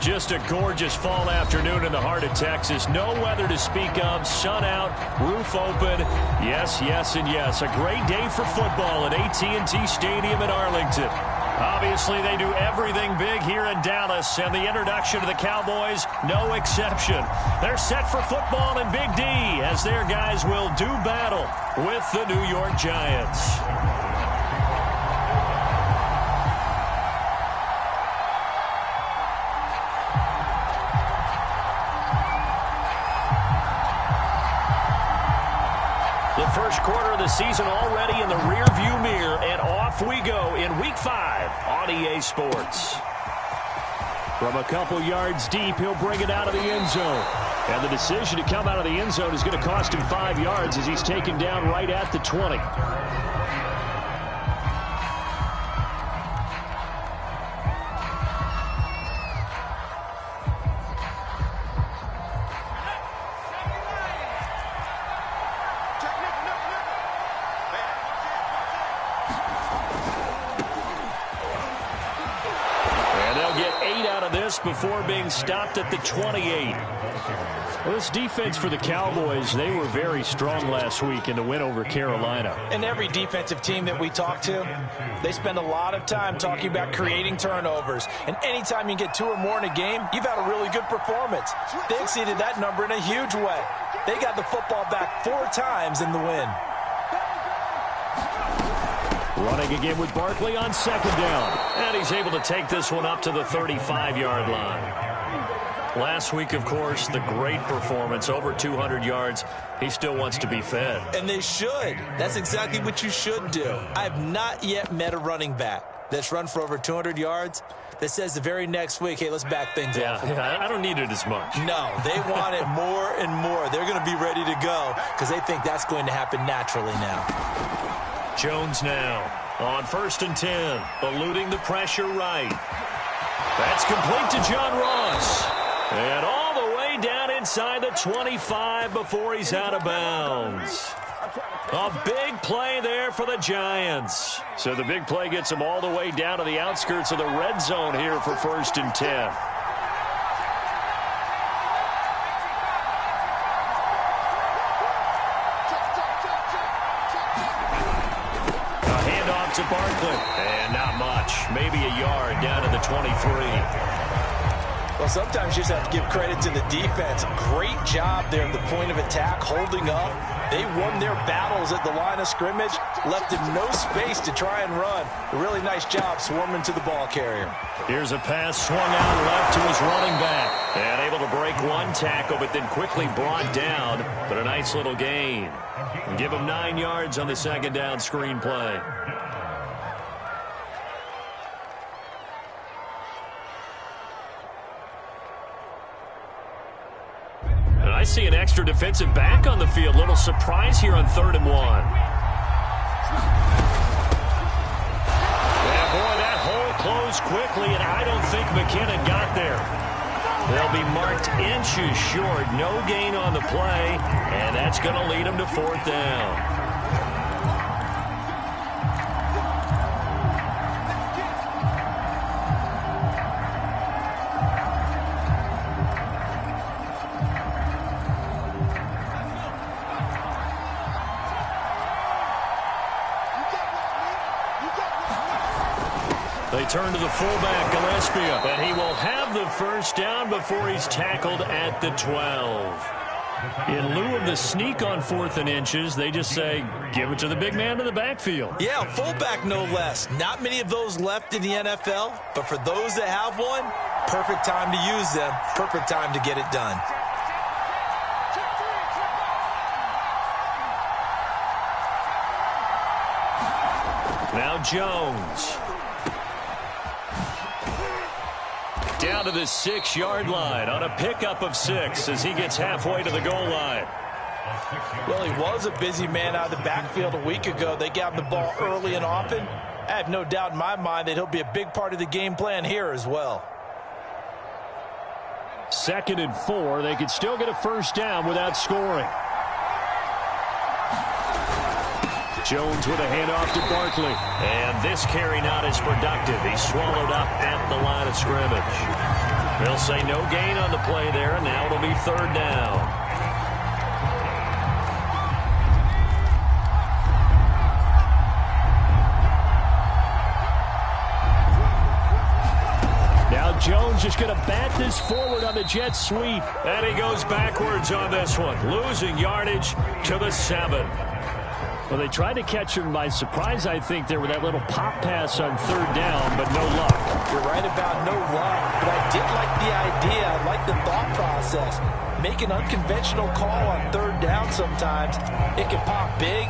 Just a gorgeous fall afternoon in the heart of Texas. No weather to speak of. Sun out, roof open. Yes, yes, and yes. A great day for football at AT&T Stadium in Arlington. Obviously, they do everything big here in Dallas, and the introduction to the Cowboys, no exception. They're set for football in Big D as their guys will do battle with the New York Giants. First quarter of the season already in the rearview mirror, and off we go in Week 5 on EA Sports. From a couple yards deep, he'll bring it out of the end zone. And the decision to come out of the end zone is going to cost him 5 yards as he's taken down right at the 20. Before being stopped at the 28. Well, this defense for the Cowboys, they were very strong last week in the win over Carolina. And every defensive team that we talk to, they spend a lot of time talking about creating turnovers. And anytime you get 2 or more in a game, you've had a really good performance. They exceeded that number in a huge way. They got the football back 4 times in the win. Running again with Barkley on second down. And he's able to take this one up to the 35-yard line. Last week, of course, the great performance, over 200 yards. He still wants to be fed. And they should. That's exactly what you should do. I have not yet met a running back that's run for over 200 yards that says the very next week, hey, let's back things up. Yeah, I don't need it as much. No, they want it more and more. They're going to be ready to go because they think that's going to happen naturally now. Jones now on 1st and 10, eluding the pressure right. That's complete to John Ross. And all the way down inside the 25 before he's out of bounds. A big play there for the Giants. So the big play gets them all the way down to the outskirts of the red zone here for 1st and 10. To Barkley, and not much, maybe a yard down to the 23. Well, sometimes you just have to give credit to the defense. Great job there at the point of attack, holding up. They won their battles at the line of scrimmage, left him no space to try and run. A really nice job swarming to the ball carrier. Here's a pass swung out left to his running back, and able to break one tackle, but then quickly brought down. But a nice little gain. And give him 9 yards on the second down screen play. I see an extra defensive back on the field. Little surprise here on 3rd and 1. Yeah, boy, that hole closed quickly, and I don't think McKinnon got there. They'll be marked inches short. No gain on the play, and that's going to lead them to 4th down. They turn to the fullback, Gillespie, and he will have the first down before he's tackled at the 12. In lieu of the sneak on 4th and inches, they just say, give it to the big man in the backfield. Yeah, fullback no less. Not many of those left in the NFL, but for those that have one, perfect time to use them, perfect time to get it done. Now Jones. Down to the 6-yard line on a pickup of 6 as he gets halfway to the goal line. Well, he was a busy man out of the backfield a week ago. They got him the ball early and often. I have no doubt in my mind that he'll be a big part of the game plan here as well. 2nd and 4. They could still get a first down without scoring. Jones with a handoff to Barkley. And this carry not as productive. He's swallowed up at the line of scrimmage. They'll say no gain on the play there, and now it'll be third down. Jones is going to bat this forward on the jet sweep. And he goes backwards on this one, losing yardage to the 7. Well, they tried to catch him by surprise, I think, there with that little pop pass on third down, but no luck. You're right about no luck, but I did like the idea. I like the thought process. Make an unconventional call on third down sometimes. It can pop big.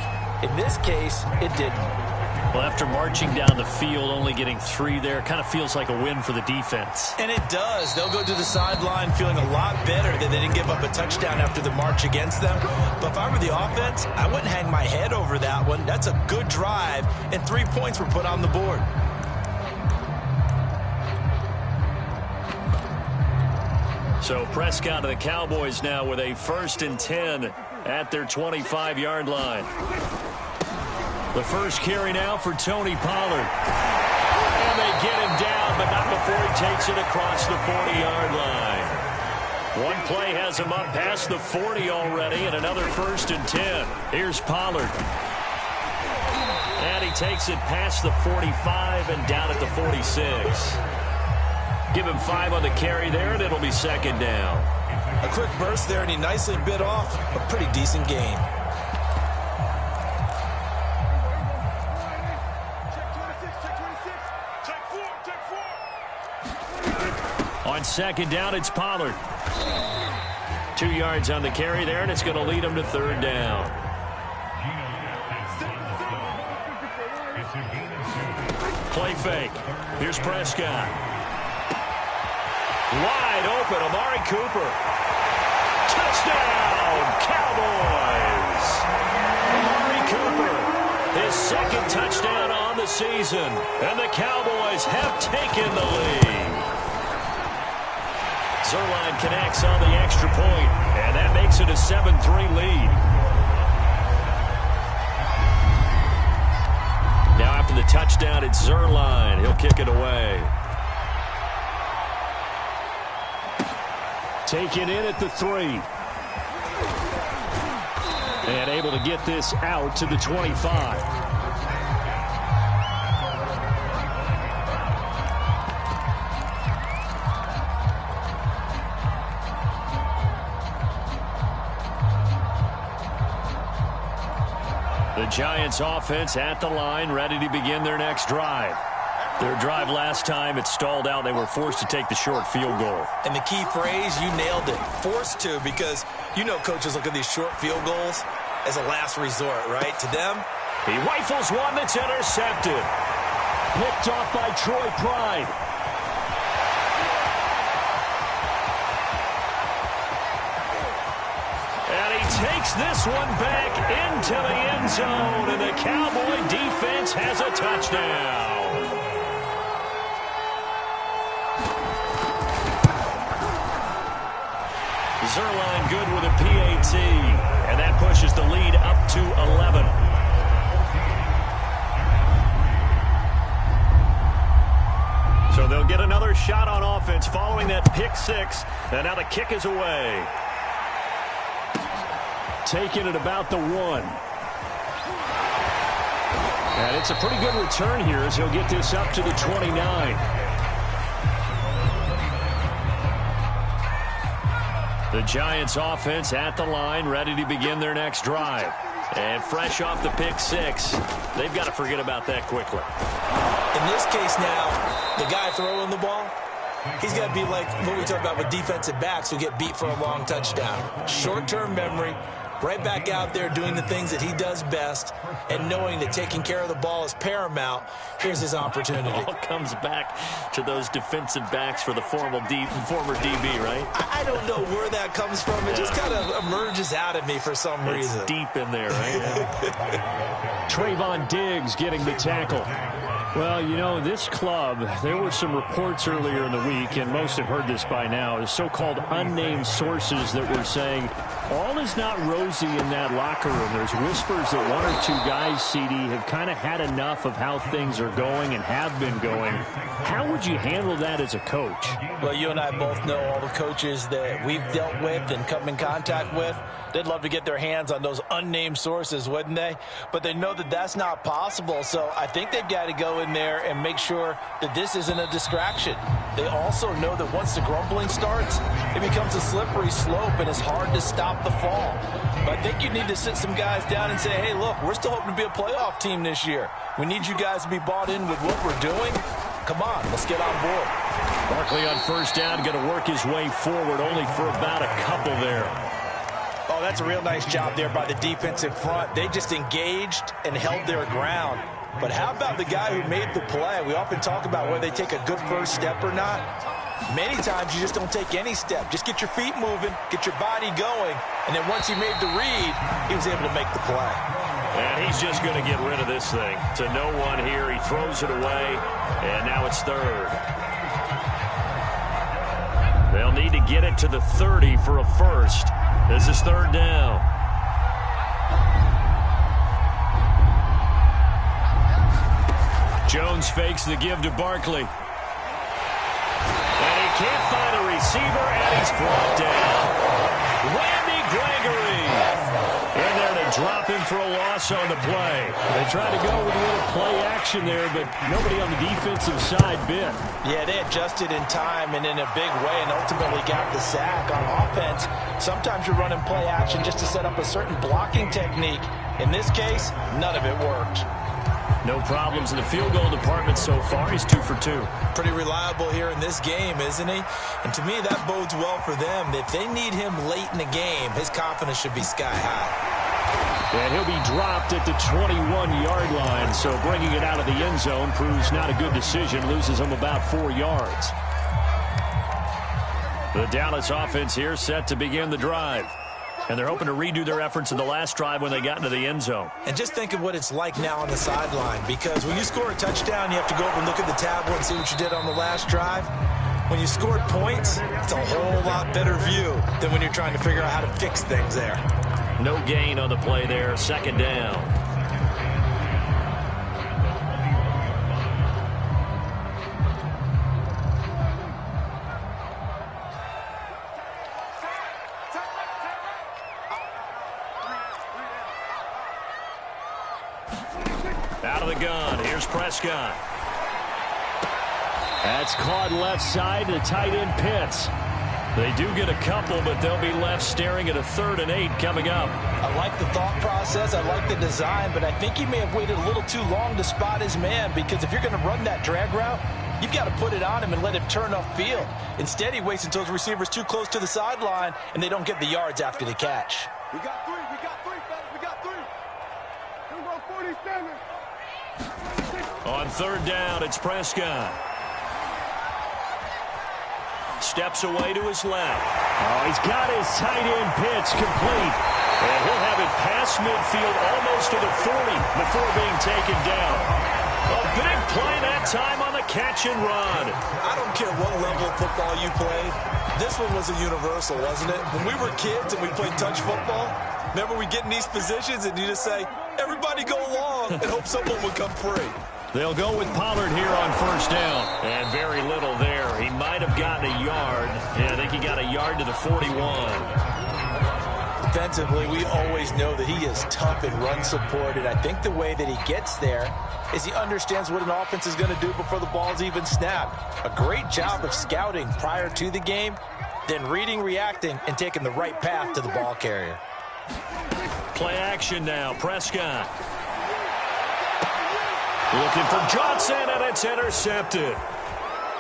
In this case, it didn't. Well, after marching down the field, only getting 3 there, kind of feels like a win for the defense. And it does. They'll go to the sideline feeling a lot better that they didn't give up a touchdown after the march against them. But if I were the offense, I wouldn't hang my head over that one. That's a good drive, and 3 points were put on the board. So Prescott and the Cowboys now with a 1st and 10 at their 25-yard line. The first carry now for Tony Pollard. And they get him down, but not before he takes it across the 40-yard line. One play has him up past the 40 already, and another 1st and 10. Here's Pollard. And he takes it past the 45 and down at the 46. Give him 5 on the carry there, and it'll be 2nd down. A quick burst there, and he nicely bit off a pretty decent gain. On 2nd down, it's Pollard. 2 yards on the carry there, and it's going to lead him to 3rd down. Play fake. Here's Prescott. Wide open, Amari Cooper. Touchdown, Cowboys! Amari Cooper, his 2nd touchdown on the season, and the Cowboys have taken the lead. Zuerlein connects on the extra point, and that makes it a 7-3 lead. Now after the touchdown, it's Zuerlein. He'll kick it away. Taken in at the 3. And able to get this out to the 25. The Giants offense at the line, ready to begin their next drive. Their drive last time, it stalled out. They were forced to take the short field goal. And the key phrase, you nailed it. Forced to, because you know coaches look at these short field goals as a last resort, right? To them, he rifles one that's intercepted. Picked off by Troy Pride. And he takes this one back into the end zone, and the Cowboy defense has a touchdown. Zuerlein good with a PAT, and that pushes the lead up to 11. So they'll get another shot on offense following that pick 6, and now the kick is away. Taking it about the 1. And it's a pretty good return here as he'll get this up to the 29. The Giants offense at the line, ready to begin their next drive. And fresh off the pick 6, they've got to forget about that quickly. In this case now, the guy throwing the ball, he's got to be like what we talk about with defensive backs who get beat for a long touchdown. Short-term memory, right back out there doing the things that he does best, and knowing that taking care of the ball is paramount. Here's his opportunity. It all comes back to those defensive backs for the former DB, right? I don't know where that comes from. It just kind of emerges out of me for some reason. It's deep in there, right? Trayvon Diggs getting the tackle. Well, you know, this club, there were some reports earlier in the week, and most have heard this by now, is so-called unnamed sources that were saying all is not rosy in that locker room. There's whispers that one or two guys, CD, have kind of had enough of how things are going and have been going. How would you handle that as a coach? Well, you and I both know all the coaches that we've dealt with and come in contact with. They'd love to get their hands on those unnamed sources, wouldn't they? But they know that that's not possible, so I think they've got to go in there and make sure that this isn't a distraction. They also know that once the grumbling starts, it becomes a slippery slope and it's hard to stop the fall. But I think you need to sit some guys down and say, hey, look, we're still hoping to be a playoff team this year. We need you guys to be bought in with what we're doing. Come on, let's get on board. Barkley on first down, going to work his way forward, only for about a couple there. Oh, that's a real nice job there by the defensive front. They just engaged and held their ground. But how about the guy who made the play? We often talk about whether they take a good first step or not. Many times you just don't take any step. Just get your feet moving, get your body going, and then once he made the read, he was able to make the play. And he's just going to get rid of this thing. To no one here, he throws it away, and now it's third. They'll need to get it to the 30 for a first. This is third down. Jones fakes the give to Barkley. And he can't find a receiver, and he's brought down. Randy Gregory in there to drop him for a loss on the play. They tried to go with a little play action there, but nobody on the defensive side bit. Yeah, they adjusted in time and in a big way and ultimately got the sack. On offense, sometimes you're running play action just to set up a certain blocking technique. In this case, none of it worked. No problems in the field goal department so far. He's 2 for 2. Pretty reliable here in this game, isn't he? And to me, that bodes well for them. If they need him late in the game, his confidence should be sky high. And he'll be dropped at the 21-yard line, so bringing it out of the end zone proves not a good decision. Loses him about 4 yards. The Dallas offense here set to begin the drive. And they're hoping to redo their efforts in the last drive when they got into the end zone. And just think of what it's like now on the sideline, because when you score a touchdown, you have to go over and look at the tablet and see what you did on the last drive. When you scored points, it's a whole lot better view than when you're trying to figure out how to fix things there. No gain on the play there, second down. Out of the gun, here's Prescott. That's caught left side to tight end Pitts. They do get a couple, but they'll be left staring at a 3rd and 8 coming up. I like the thought process. I like the design, but I think he may have waited a little too long to spot his man, because if you're going to run that drag route, you've got to put it on him and let him turn upfield. Instead, he waits until his receiver's too close to the sideline, and they don't get the yards after the catch. We got 3, fellas, we got 3. Here we go, 47. On third down, it's Prescott. Steps away to his left. Oh, he's got his tight end Pitts complete. And he'll have it past midfield almost to the 40 before being taken down. A big play that time on the catch and run. I don't care what level of football you played. This one was a universal, wasn't it? When we were kids and we played touch football, remember we get in these positions and you just say, everybody go along, and hope someone would come free. They'll go with Pollard here on first down. And very little there. He might have gotten a yard. Yeah, I think he got a yard to the 41. Defensively, we always know that he is tough and run support, and I think the way that he gets there is he understands what an offense is going to do before the ball's even snapped. A great job of scouting prior to the game, then reading, reacting, and taking the right path to the ball carrier. Play action now. Prescott. Looking for Johnson, and it's intercepted.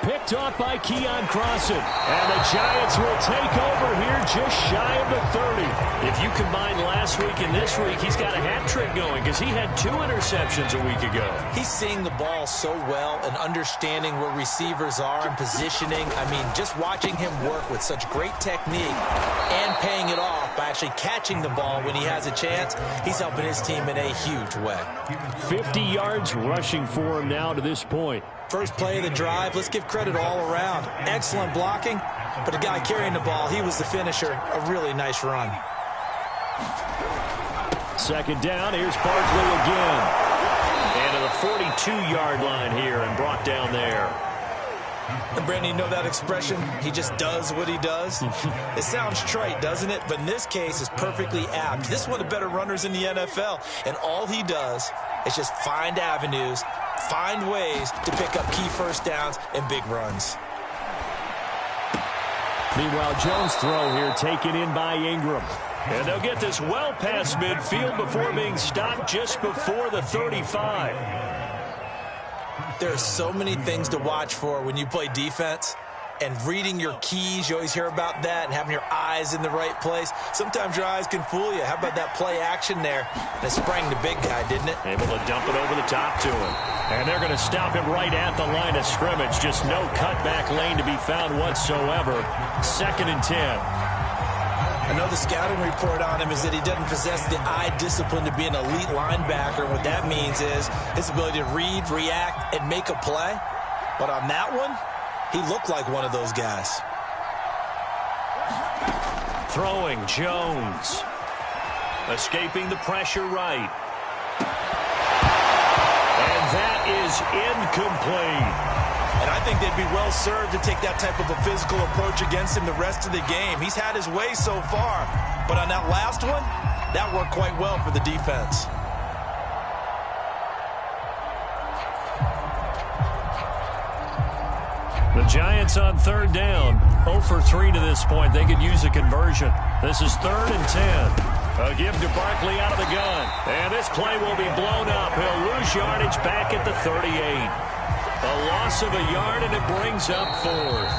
Picked off by Keon Crossan. And the Giants will take over here just shy of the 30. If you combine last week and this week, he's got a hat trick going because he had 2 interceptions a week ago. He's seeing the ball so well and understanding where receivers are and positioning. I mean, just watching him work with such great technique and paying it off by actually catching the ball when he has a chance, he's helping his team in a huge way. 50 yards rushing for him now to this point. First play of the drive, let's give credit all around. Excellent blocking, but the guy carrying the ball, he was the finisher. A really nice run. Second down, here's Barkley again. And to the 42-yard line here and brought down there. And Brandon, you know that expression? He just does what he does. It sounds trite, doesn't it? But in this case, it's perfectly apt. This is one of the better runners in the NFL. And all he does is just find avenues, find ways to pick up key first downs and big runs. Meanwhile, Jones' throw here taken in by Ingram. And they'll get this well past midfield before being stopped just before the 35. There are so many things to watch for when you play defense. And reading your keys, you always hear about that, and having your eyes in the right place. Sometimes your eyes can fool you. How about that play action there? And it sprang the big guy, didn't it? Able to dump it over the top to him. And they're going to stop him right at the line of scrimmage. Just no cutback lane to be found whatsoever. 2nd and 10. I know the scouting report on him is that he doesn't possess the eye discipline to be an elite linebacker. What that means is his ability to read, react, and make a play. But on that one, he looked like one of those guys. Throwing, Jones. Escaping the pressure right. And that is incomplete. And I think they'd be well served to take that type of a physical approach against him the rest of the game. He's had his way so far. But on that last one, that worked quite well for the defense. The Giants on 3rd down. 0 for 3 to this point. They could use a conversion. This is 3rd and 10. A give to Barkley out of the gun. And this play will be blown up. He'll lose yardage back at the 38. A loss of a yard, and it brings up 4th.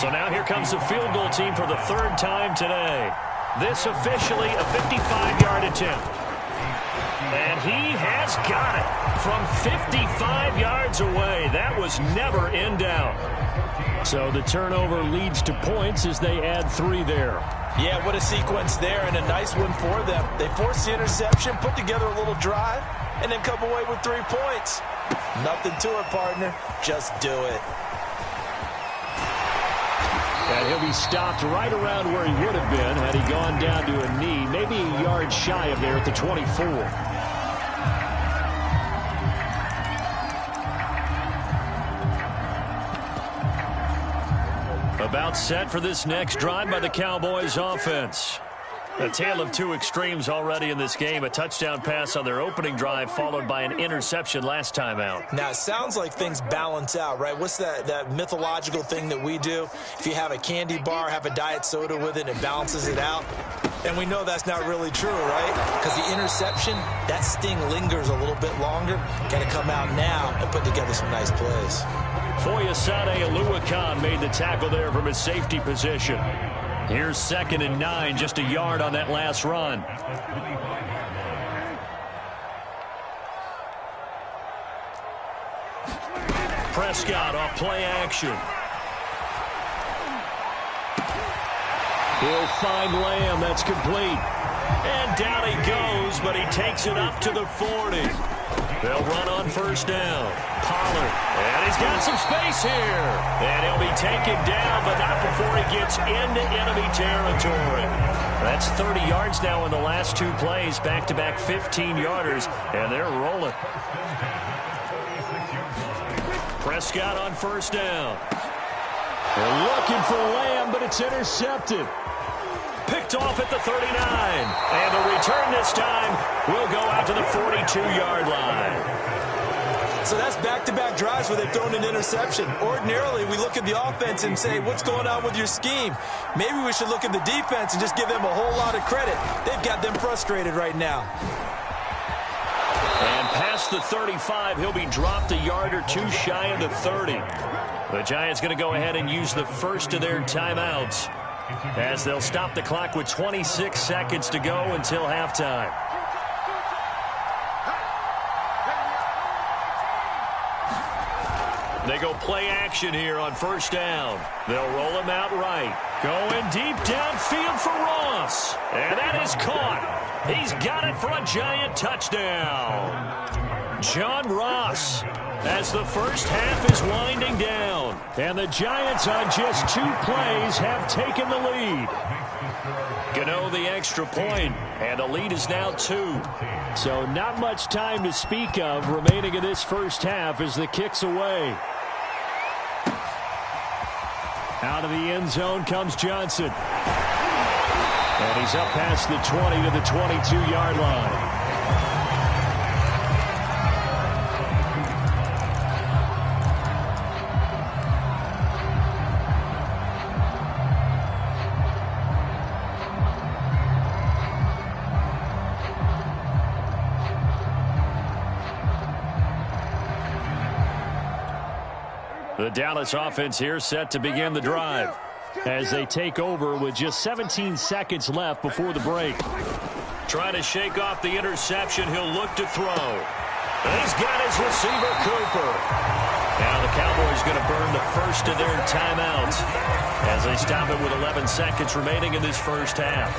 So now here comes the field goal team for the 3rd time today. This officially a 55-yard attempt. And he has got it from 55 yards away. That was never in doubt. So the turnover leads to points as they add 3 there. Yeah, what a sequence there, and a nice one for them. They forced the interception, put together a little drive, and then come away with 3 points. Nothing to it, partner. Just do it. And he'll be stopped right around where he would have been had he gone down to a knee, maybe a yard shy of there at the 24. About set for this next drive by the Cowboys offense. A tale of 2 extremes already in this game. A touchdown pass on their opening drive followed by an interception last time out. Now, it sounds like things balance out, right? What's that mythological thing that we do? If you have a candy bar, have a diet soda with it, it balances it out. And we know that's not really true, right? Because the interception, that sting lingers a little bit longer. Got to come out now and put together some nice plays. Foyesade Oluwakan made the tackle there from his safety position. Here's 2nd and 9, just a yard on that last run. Prescott off play action. He'll find Lamb. That's complete. And down he goes, but he takes it up to the 40. They'll run on 1st down. Pollard. And he's got some space here. And he'll be taken down, but not before he gets into enemy territory. That's 30 yards now in the last 2 plays. Back-to-back 15-yarders. And they're rolling. Prescott on 1st down. They're looking for Lamb, but it's intercepted. Picked off at the 39. And the return this time will go out to the 42-yard line. So that's back-to-back drives where they've thrown an interception. Ordinarily, we look at the offense and say, what's going on with your scheme? Maybe we should look at the defense and just give them a whole lot of credit. They've got them frustrated right now. And past the 35. He'll be dropped a yard or two shy of the 30. The Giants going to go ahead and use the first of their timeouts as they'll stop the clock with 26 seconds to go until halftime. They go play action here on first down. They'll roll him out right. Going deep downfield for Ross. And that is caught. He's got it for a Giant touchdown. John Ross as the first half is winding down. And the Giants on just 2 plays have taken the lead. Gano the extra point, and the lead is now 2. So not much time to speak of remaining in this first half as the kick's away. Out of the end zone comes Johnson. And he's up past the 20 to the 22-yard line. The Dallas offense here set to begin the drive as they take over with just 17 seconds left before the break. Trying to shake off the interception. He'll look to throw. He's got his receiver, Cooper. Now the Cowboys going to burn the first of their timeouts as they stop it with 11 seconds remaining in this first half.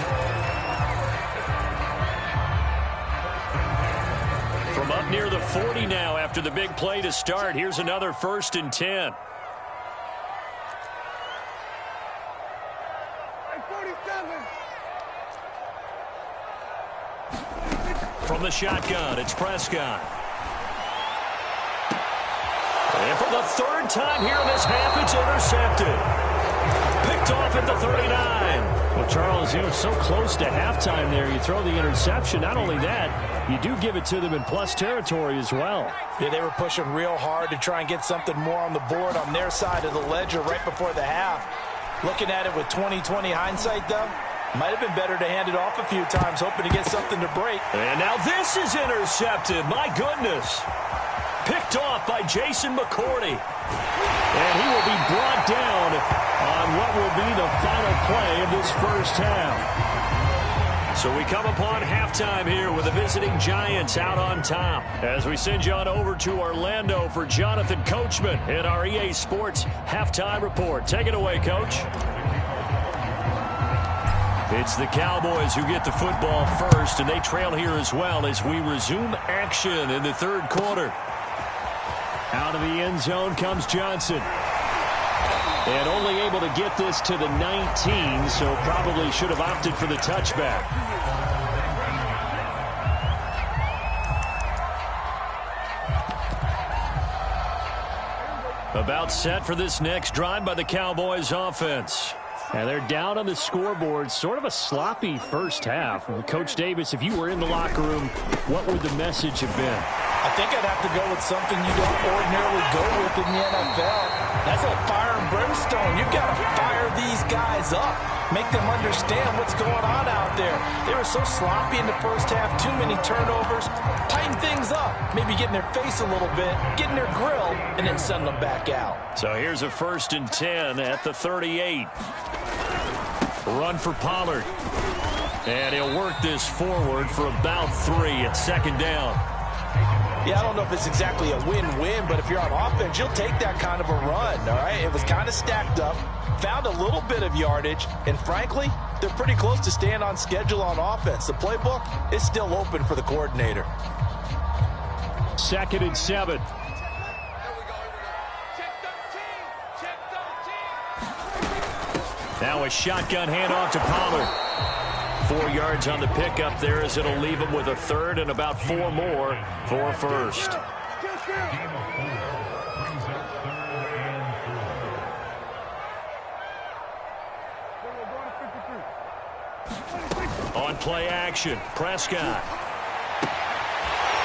From up near the 40 now after the big play to start. Here's another 1st and 10. From the shotgun, it's Prescott. And for the 3rd time here in this half, it's intercepted. Picked off at the 39. Well, Charles, you know, so close to halftime there. You throw the interception. Not only that, you do give it to them in plus territory as well. Yeah, they were pushing real hard to try and get something more on the board on their side of the ledger right before the half. Looking at it with 20/20 hindsight, though, might have been better to hand it off a few times, hoping to get something to break. And now this is intercepted. My goodness. Picked off by Jason McCourty. And he will be brought down on what will be the final play of this first half. So we come upon halftime here with the visiting Giants out on top. As we send you on over to Orlando for Jonathan Coachman in our EA Sports Halftime Report. Take it away, Coach. It's the Cowboys who get the football first, and they trail here as well as we resume action in the 3rd quarter. Out of the end zone comes Johnson. And only able to get this to the 19, so probably should have opted for the touchback. About set for this next drive by the Cowboys offense. And they're down on the scoreboard. Sort of a sloppy first half. Well, Coach Davis, if you were in the locker room, what would the message have been? I think I'd have to go with something you don't ordinarily go with in the NFL. That's like fire and brimstone. You've got to fire these guys up. Make them understand what's going on out there. They were so sloppy in the first half. Too many turnovers. Tighten things up. Maybe get in their face a little bit. Get in their grill. And then send them back out. So here's a 1st and 10 at the 38. Run for Pollard. And he'll work this forward for about 3 at 2nd down. Yeah, I don't know if it's exactly a win-win, but if you're on offense, you'll take that kind of a run, all right? It was kind of stacked up, found a little bit of yardage, and frankly, they're pretty close to staying on schedule on offense. The playbook is still open for the coordinator. 2nd and 7. Now a shotgun handoff to Pollard. 4 yards on the pickup there as it'll leave him with a 3rd and about 4 more for 1st. On play action, Prescott.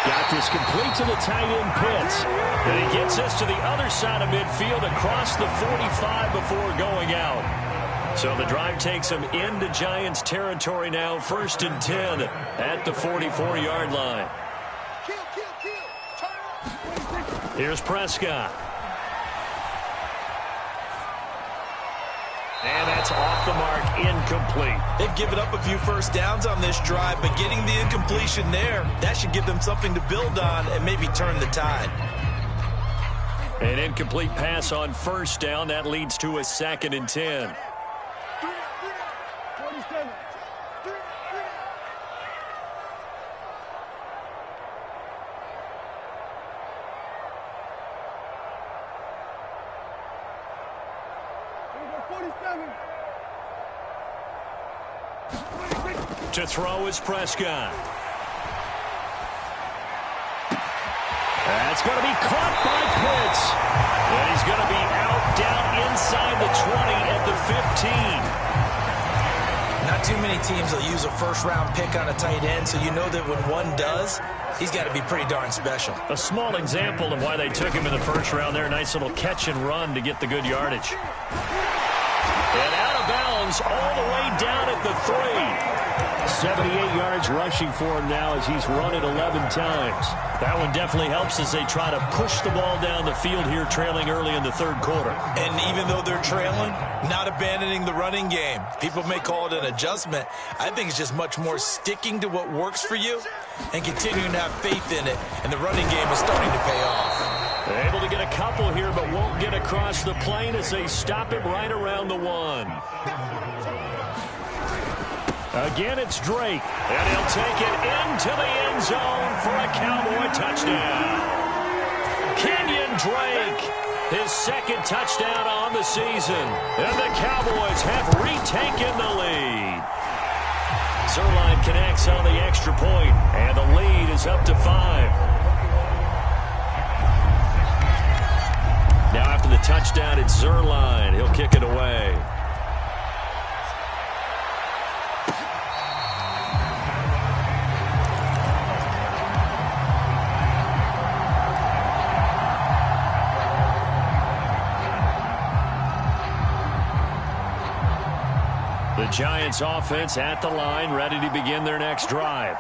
Got this complete to the tight end Pitts. And he gets us to the other side of midfield across the 45 before going out. So the drive takes him into Giants territory now. 1st and 10 at the 44-yard line. Here's Prescott. And that's off the mark, incomplete. They've given up a few first downs on this drive, but getting the incompletion there, that should give them something to build on and maybe turn the tide. An incomplete pass on first down. That leads to a 2nd and 10. 47. To throw is Prescott. That's going to be caught by Pitts. And he's going to be out down inside the 20 at the 15. Not too many teams will use a first-round pick on a tight end, so you know that when one does, he's got to be pretty darn special. A small example of why they took him in the first round there. Nice little catch and run to get the good yardage. And out of bounds all the way down at the 3. 78 yards rushing for him now as he's run it 11 times. That one definitely helps as they try to push the ball down the field here, trailing early in the 3rd quarter. And even though they're trailing, not abandoning the running game. People may call it an adjustment. I think it's just much more sticking to what works for you and continuing to have faith in it. And the running game is starting to pay off. They're able to get a couple here, but won't get across the plane as they stop him right around the 1. Again, it's Drake, and he'll take it into the end zone for a Cowboy touchdown. Kenyon Drake, his 2nd touchdown on the season, and the Cowboys have retaken the lead. Zerline connects on the extra point, and the lead is up to 5. Now after the touchdown, it's Zerline. He'll kick it away. The Giants offense at the line, ready to begin their next drive.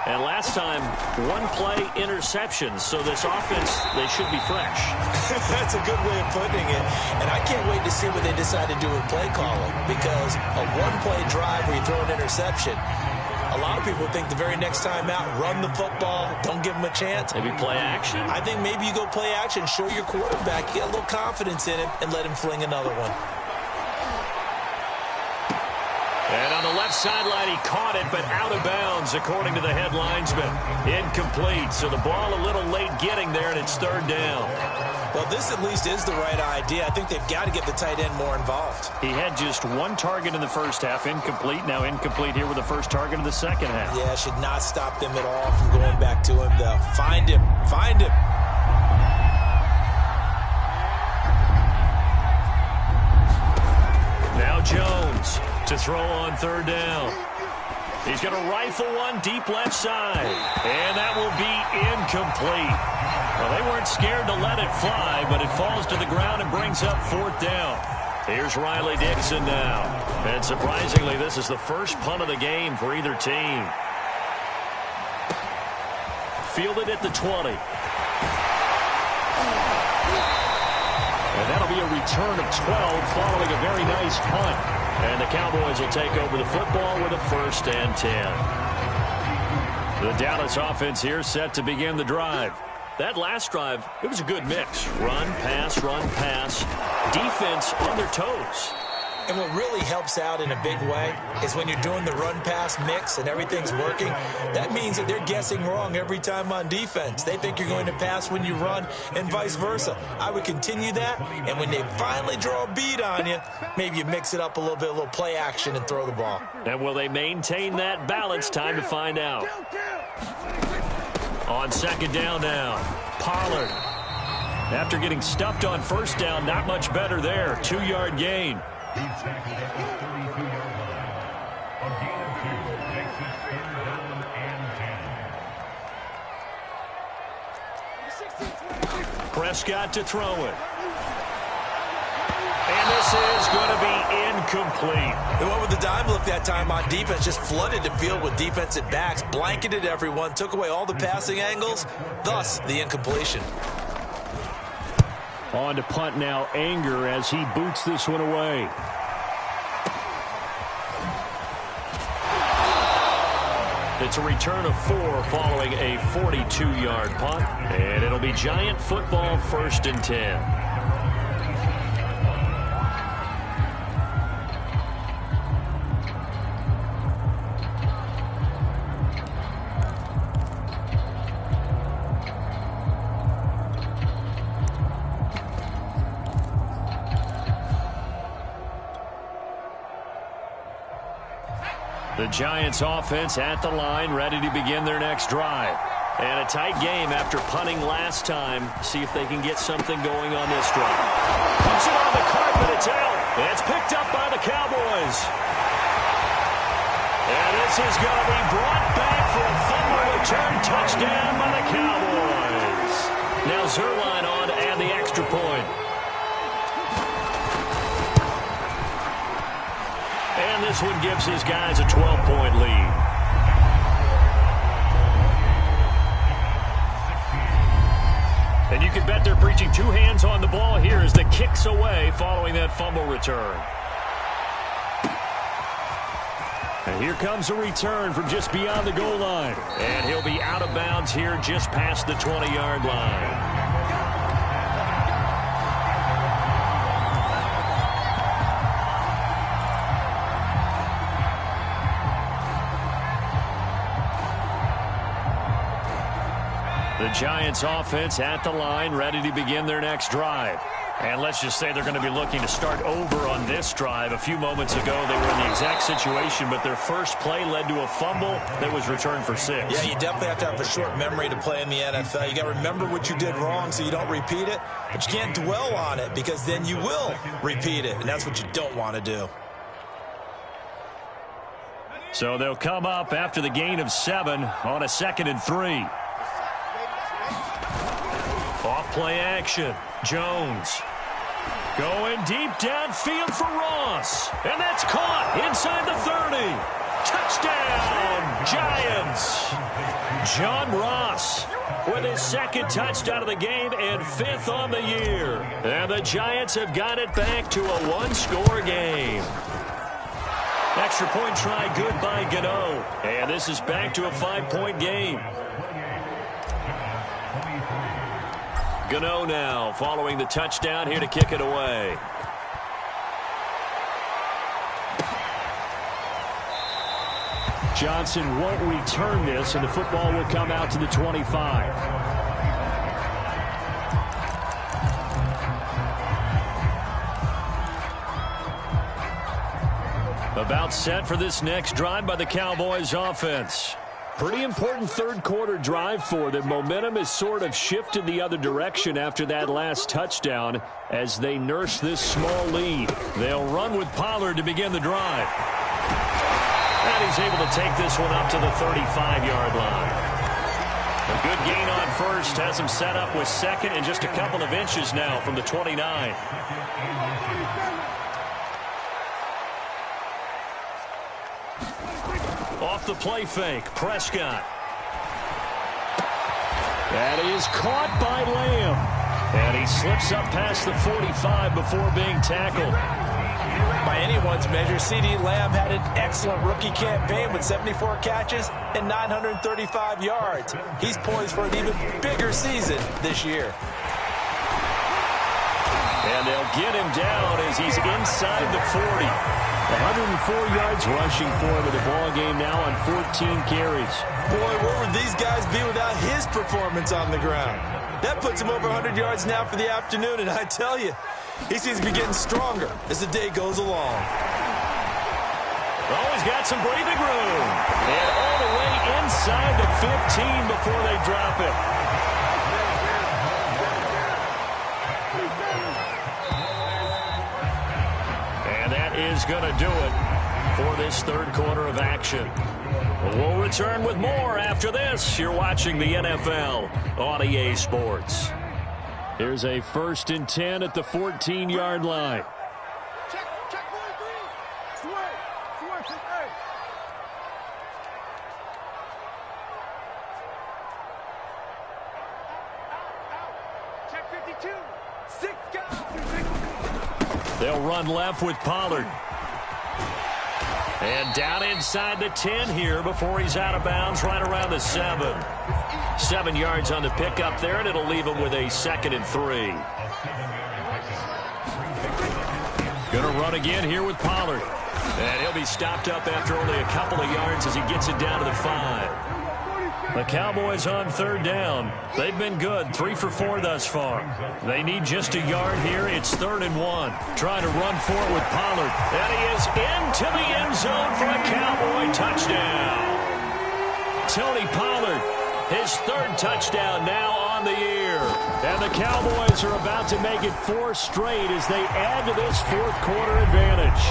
And last time, 1-play interceptions, so this offense, they should be fresh. That's a good way of putting it. And I can't wait to see what they decide to do with play calling, because a 1-play drive where you throw an interception, a lot of people think the very next time out, run the football, don't give them a chance. Maybe play action? I think maybe you go play action, show your quarterback, get a little confidence in him, and let him fling another one. And on the left sideline, he caught it, but out of bounds, according to the head linesman. Incomplete, so the ball a little late getting there, and it's 3rd down. Well, this at least is the right idea. I think they've got to get the tight end more involved. He had just 1 target in the first half, incomplete. Now incomplete here with the first target in the second half. Yeah, should not stop them at all from going back to him, though. Find him. Find him. Now Jones to throw on 3rd down. He's going to rifle one deep left side. And that will be incomplete. Well, they weren't scared to let it fly, but it falls to the ground and brings up 4th down. Here's Riley Dixon now. And surprisingly, this is the first punt of the game for either team. Fielded at the 20. And that'll be a return of 12 following a very nice punt. And the Cowboys will take over the football with a 1st and 10. The Dallas offense here set to begin the drive. That last drive, it was a good mix. Run, pass, defense on their toes. And what really helps out in a big way is when you're doing the run-pass mix and everything's working, that means that they're guessing wrong every time on defense. They think you're going to pass when you run and vice versa. I would continue that, and when they finally draw a bead on you, maybe you mix it up a little bit, a little play action and throw the ball. And will they maintain that balance? Time to find out. On 2nd down now, Pollard. After getting stuffed on 1st down, not much better there. 2-yard gain. He tackled at the 32-yard line. Again, makes it 3rd down and 10. Prescott to throw it. And this is going to be incomplete. They went with the dime look that time on defense, just flooded the field with defensive backs, blanketed everyone, took away all the passing angles, thus the incompletion. On to punt now, Anger, as he boots this one away. It's a return of 4 following a 42-yard punt. And it'll be Giant football, 1st and 10. The Giants offense at the line, ready to begin their next drive. And a tight game after punting last time. See if they can get something going on this drive. Puts it on the carpet, it's out. It's picked up by the Cowboys. And this is going to be brought back for a fumble return touchdown by the Cowboys. Now Zerline on to add the extra point. And this one gives his guys a 12-point lead. And you can bet they're preaching 2 hands on the ball here as the kick's away following that fumble return. And here comes a return from just beyond the goal line. And he'll be out of bounds here just past the 20-yard line. The Giants offense at the line, ready to begin their next drive. And let's just say they're going to be looking to start over on this drive. A few moments ago, they were in the exact situation, but their first play led to a fumble that was returned for 6. Yeah, you definitely have to have a short memory to play in the NFL. You got to remember what you did wrong so you don't repeat it, but you can't dwell on it because then you will repeat it, and that's what you don't want to do. So they'll come up after the gain of 7 on a 2nd and 3. Off play action. Jones going deep downfield for Ross. And that's caught inside the 30. Touchdown, Giants. John Ross with his 2nd touchdown of the game and 5th on the year. And the Giants have got it back to a 1-score game. Extra point try good by Gano. And this is back to a 5-point game. Gano now following the touchdown here to kick it away. Johnson won't return this, and the football will come out to the 25. About set for this next drive by the Cowboys offense. Pretty important 3rd quarter drive for them. Momentum has sort of shifted the other direction after that last touchdown as they nurse this small lead. They'll run with Pollard to begin the drive. And he's able to take this one up to the 35-yard line. A good gain on 1st has him set up with 2nd and just a couple of inches now from the 29. Off the play fake, Prescott. That is caught by Lamb. And he slips up past the 45 before being tackled. By anyone's measure, C.D. Lamb had an excellent rookie campaign with 74 catches and 935 yards. He's poised for an even bigger season this year. And they'll get him down as he's inside the 40. 104 yards rushing for him in the ball game now on 14 carries. Boy, where would these guys be without his performance on the ground? That puts him over 100 yards now for the afternoon, and I tell you, he seems to be getting stronger as the day goes along. Always got some breathing room. And all the way inside the 15 before they drop it. Is going to do it for this 3rd quarter of action. We'll return with more after this. You're watching the NFL on EA Sports. Here's a 1st and 10 at the 14-yard line. Check 1-3. Swing, check A. Check 52. 6 guys. They'll run left with Pollard. And down inside the 10 here before he's out of bounds, right around the 7. 7 yards on the pickup there, and it'll leave him with a 2nd and 3. Going to run again here with Pollard. And he'll be stopped up after only a couple of yards as he gets it down to the 5. The Cowboys on 3rd down. They've been good, 3 for 4 thus far. They need just a yard here. It's 3rd and 1. Trying to run for it with Pollard. And he is into the end zone for a Cowboy touchdown. Tony Pollard, his 3rd touchdown now on the year. And the Cowboys are about to make it 4 straight as they add to this 4th quarter advantage.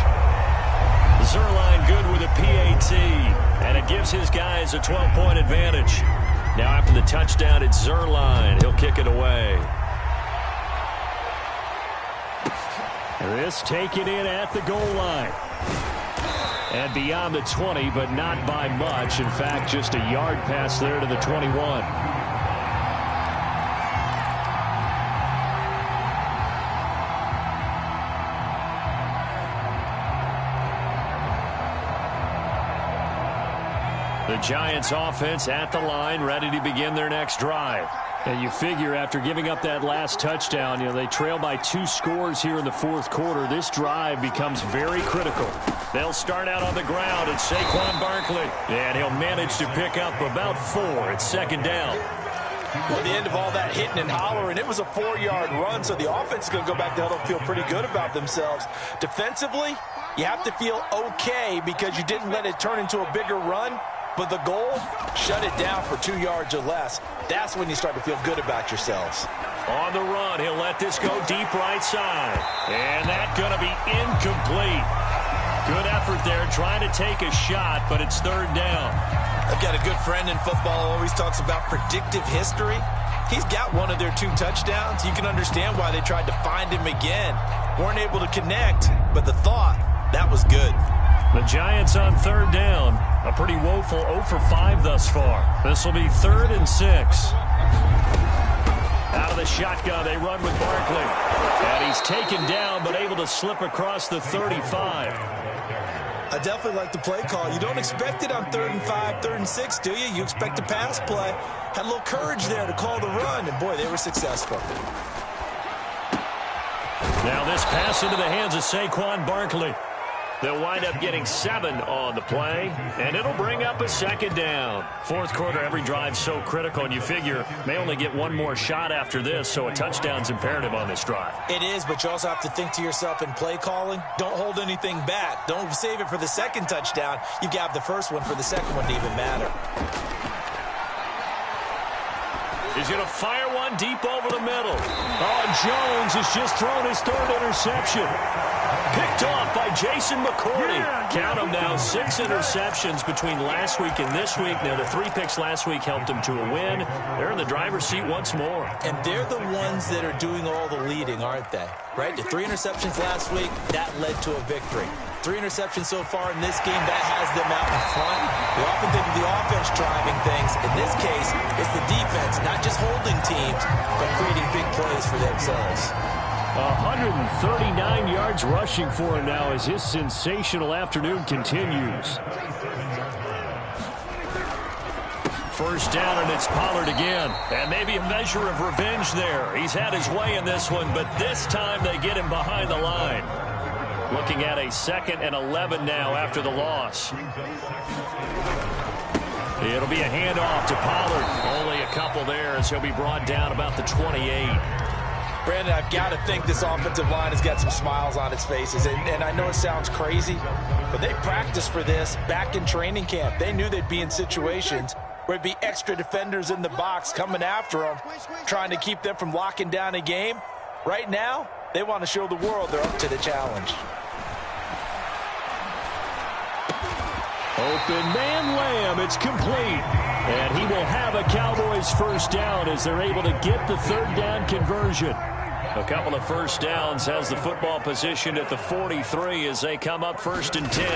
Zerline good with a PAT, and it gives his guys a 12-point advantage. Now after the touchdown, it's Zerline. He'll kick it away. This taken in at the goal line. And beyond the 20, but not by much. In fact, just a yard pass there to the 21. The Giants offense at the line, ready to begin their next drive. And you figure after giving up that last touchdown, they trail by 2 scores here in the 4th quarter. This drive becomes very critical. They'll start out on the ground. It's Saquon Barkley. And he'll manage to pick up about 4. It's 2nd down. Well, the end of all that hitting and hollering, it was a 4-yard run, so the offense is going to go back to huddle and feel pretty good about themselves. Defensively, you have to feel okay because you didn't let it turn into a bigger run. But the goal, shut it down for 2 yards or less. That's when you start to feel good about yourselves. On the run, he'll let this go deep right side. And that's going to be incomplete. Good effort there, trying to take a shot, but it's 3rd down. I've got a good friend in football who always talks about predictive history. He's got one of their 2 touchdowns. You can understand why they tried to find him again. Weren't able to connect, but the thought, that was good. The Giants on 3rd down. A pretty woeful 0 for 5 thus far. This will be 3rd and 6. Out of the shotgun, they run with Barkley. And he's taken down, but able to slip across the 35. I definitely like the play call. You don't expect it on 3rd and 5, 3rd and 6, do you? You expect a pass play. Had a little courage there to call the run, and boy, they were successful. Now this pass into the hands of Saquon Barkley. They'll wind up getting 7 on the play, and it'll bring up a 2nd down. 4th quarter, every drive so critical, and you figure may only get 1 more shot after this, so a touchdown's imperative on this drive. It is, but you also have to think to yourself in play calling, don't hold anything back. Don't save it for the 2nd touchdown. You've got the 1st one for the 2nd one to even matter. He's going to fire one deep over the middle. Oh, Jones has just thrown his 3rd interception. Picked off by Jason McCourty. Count them now, 6 interceptions between last week and this week. Now, the 3 picks last week helped him to a win. They're in the driver's seat once more. And they're the ones that are doing all the leading, aren't they? Right? The 3 interceptions last week, that led to a victory. 3 interceptions so far in this game, that has them out in front. We often think of the offense driving things. In this case, it's the defense, not just holding teams, but creating big plays for themselves. 139 yards rushing for him now as his sensational afternoon continues. 1st down, and it's Pollard again. And maybe a measure of revenge there. He's had his way in this one, but this time they get him behind the line. Looking at a 2nd and 11 now after the loss. It'll be a handoff to Pollard. Only a couple there as he'll be brought down about the 28. Brandon, I've got to think this offensive line has got some smiles on its faces. And I know it sounds crazy, but they practiced for this back in training camp. They knew they'd be in situations where it'd be extra defenders in the box coming after them, trying to keep them from locking down a game. Right now, they want to show the world they're up to the challenge. Open man Lamb, it's complete. And he will have a Cowboys 1st down as they're able to get the 3rd down conversion. A couple of 1st downs has the football positioned at the 43 as they come up 1st and 10.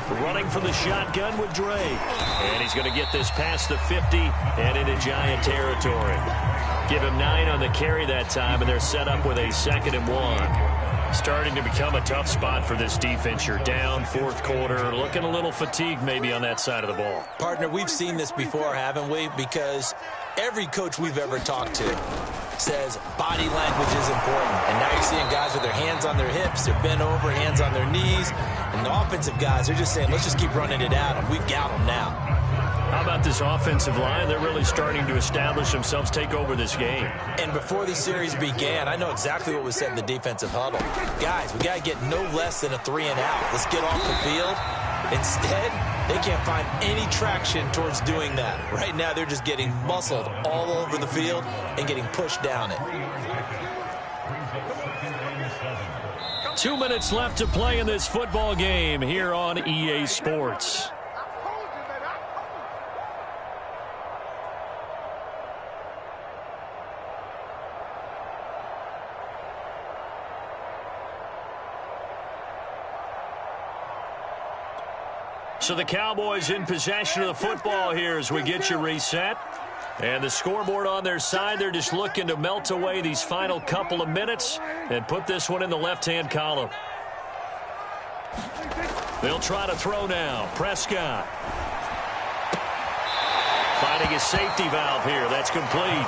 Running from the shotgun with Drake. And he's going to get this past the 50 and into Giant territory. Give him 9 on the carry that time, and they're set up with a 2nd and 1. Starting to become a tough spot for this defense. You're down, 4th quarter, looking a little fatigued maybe on that side of the ball. Partner, we've seen this before, haven't we? Because every coach we've ever talked to says body language is important. And now you're seeing guys with their hands on their hips, they're bent over, hands on their knees. And the offensive guys, they're just saying, let's just keep running it at them. We've got them now. How about this offensive line? They're really starting to establish themselves, take over this game. And before the series began, I know exactly what was said in the defensive huddle. Guys, we got to get no less than a 3-and-out. Let's get off the field. Instead, they can't find any traction towards doing that. Right now, they're just getting muscled all over the field and getting pushed down it. 2 minutes left to play in this football game here on EA Sports. So the Cowboys in possession of the football here as we get you reset. And the scoreboard on their side, they're just looking to melt away these final couple of minutes and put this one in the left-hand column. They'll try to throw now. Prescott. Finding his safety valve here. That's complete.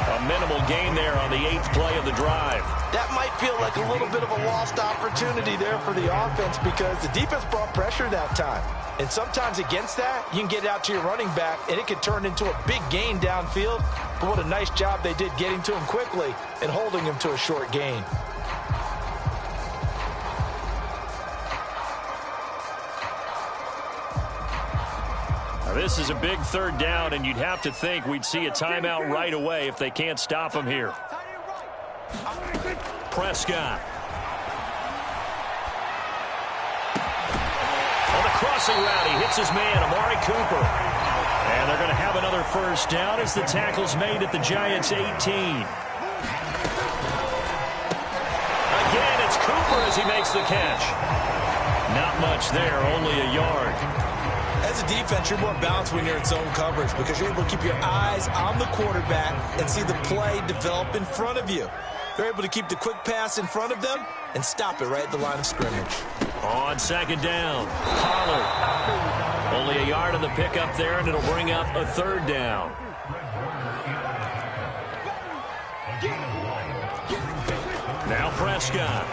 A minimal gain there on the 8th play of the drive. That might feel like a little bit of a lost opportunity there for the offense because the defense brought pressure that time. And sometimes against that, you can get out to your running back, and it could turn into a big gain downfield. But what a nice job they did getting to him quickly and holding him to a short gain. Now this is a big 3rd down, and you'd have to think we'd see a timeout right away if they can't stop him here. Prescott. On the crossing route, he hits his man, Amari Cooper. And they're going to have another 1st down as the tackle's made at the Giants' 18. Again, it's Cooper as he makes the catch. Not much there, only a yard. As a defense, you're more balanced when you're in zone coverage because you're able to keep your eyes on the quarterback and see the play develop in front of you. They're able to keep the quick pass in front of them and stop it right at the line of scrimmage. On 2nd down, Pollard. Only a yard on the pickup there, and it'll bring up a 3rd down. Now Prescott.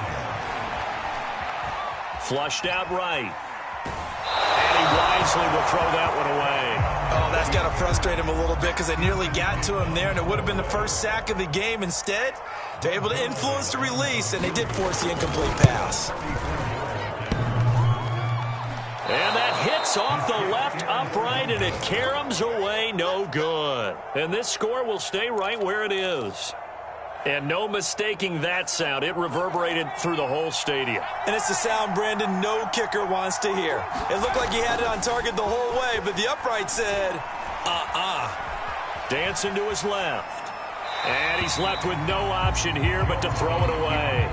Flushed out right. And he wisely will throw that one away. Oh, that's got to frustrate him a little bit because they nearly got to him there, and it would have been the 1st sack of the game. Instead, they're able to influence the release, and they did force the incomplete pass. And that hits off the left upright, and it caroms away, no good. And this score will stay right where it is. And no mistaking that sound. It reverberated through the whole stadium. And it's the sound, Brandon, no kicker wants to hear. It looked like he had it on target the whole way, but the upright said, Dancing to his left. And he's left with no option here but to throw it away.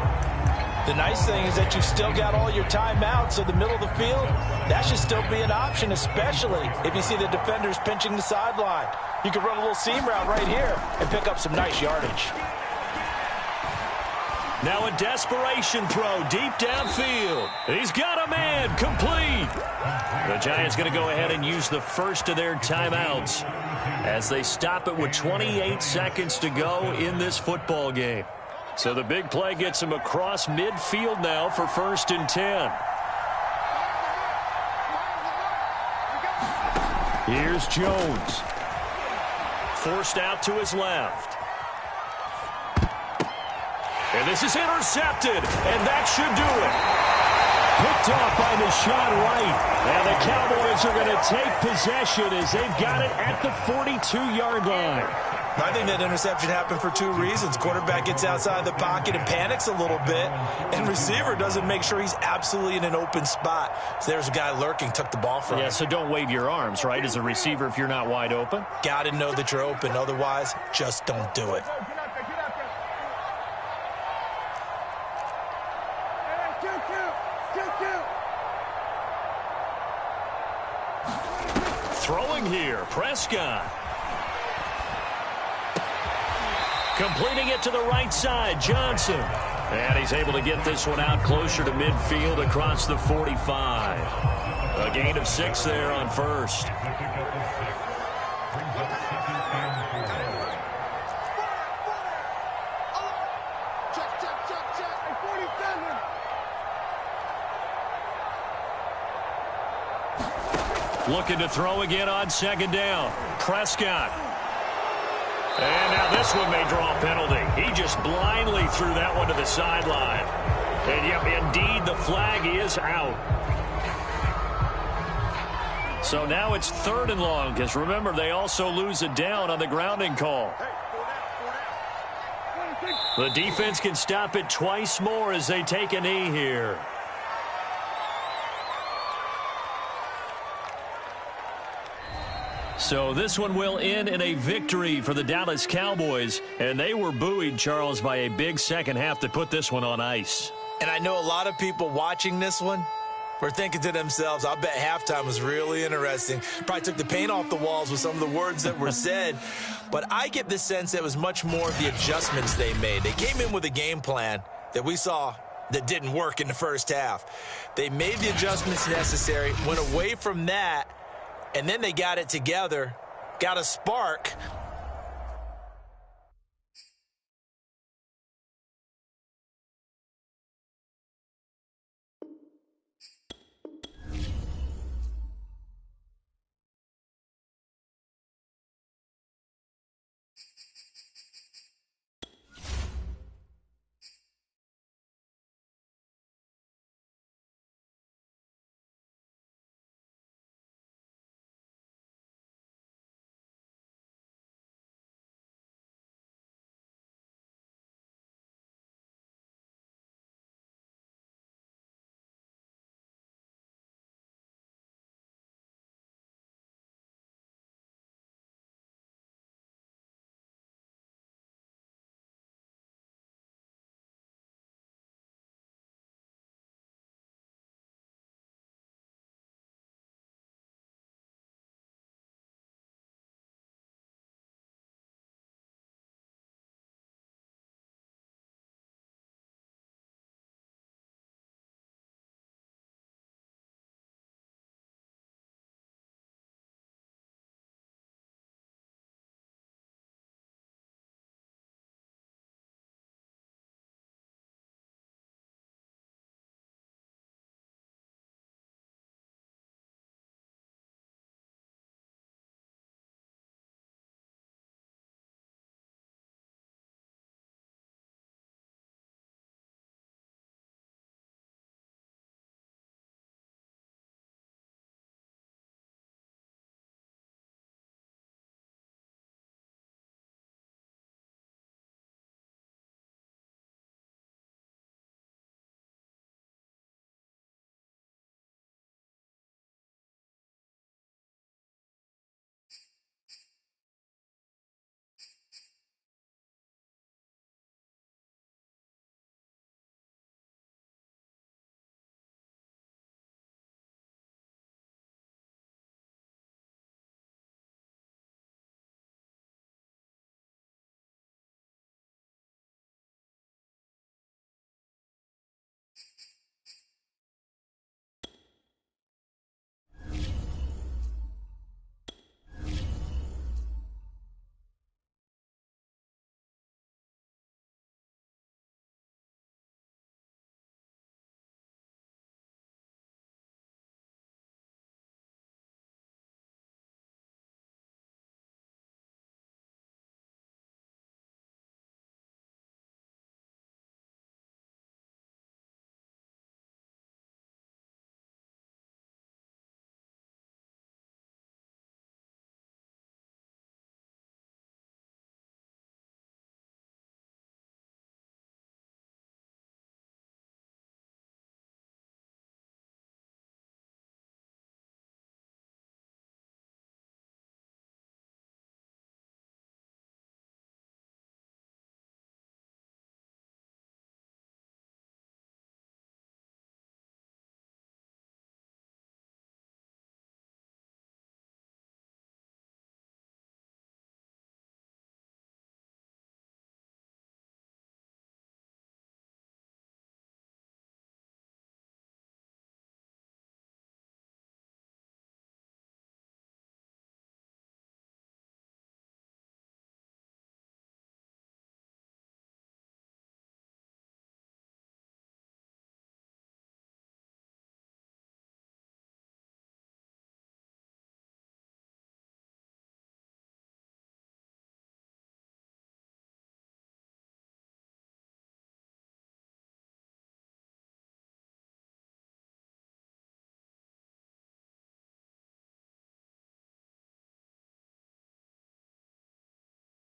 The nice thing is that you've still got all your timeouts, so the middle of the field, that should still be an option, especially if you see the defenders pinching the sideline. You can run a little seam route right here and pick up some nice yardage. Now a desperation throw deep downfield. He's got a man, complete. The Giants going to go ahead and use the 1st of their timeouts as they stop it with 28 seconds to go in this football game. So the big play gets him across midfield now for 1st and 10. Here's Jones. Forced out to his left. And this is intercepted, and that should do it. Picked off by the shot right. And the Cowboys are going to take possession as they've got it at the 42-yard line. I think that interception happened for 2 reasons. Quarterback gets outside the pocket and panics a little bit, and receiver doesn't make sure he's absolutely in an open spot. So there's a guy lurking, took the ball from him. Yeah, so don't wave your arms, right, as a receiver if you're not wide open. Got to know that you're open. Otherwise, just don't do it. running here. Prescott. Completing it to the right side, Johnson. And he's able to get this one out closer to midfield across the 45. A gain of 6 there on first. Looking to throw again on second down. Prescott. And now this one may draw a penalty. He just blindly threw that one to the sideline. And yep, indeed, the flag is out. So now it's 3rd and long, because remember, they also lose a down on the grounding call. The defense can stop it twice more as they take a knee here. So this one will end in a victory for the Dallas Cowboys. And they were buoyed, Charles, by a big second half to put this one on ice. And I know a lot of people watching this one were thinking to themselves, I bet halftime was really interesting. Probably took the paint off the walls with some of the words that were said. But I get the sense that it was much more of the adjustments they made. They came in with a game plan that we saw that didn't work in the first half. They made the adjustments necessary, went away from that, and then they got it together, got a spark,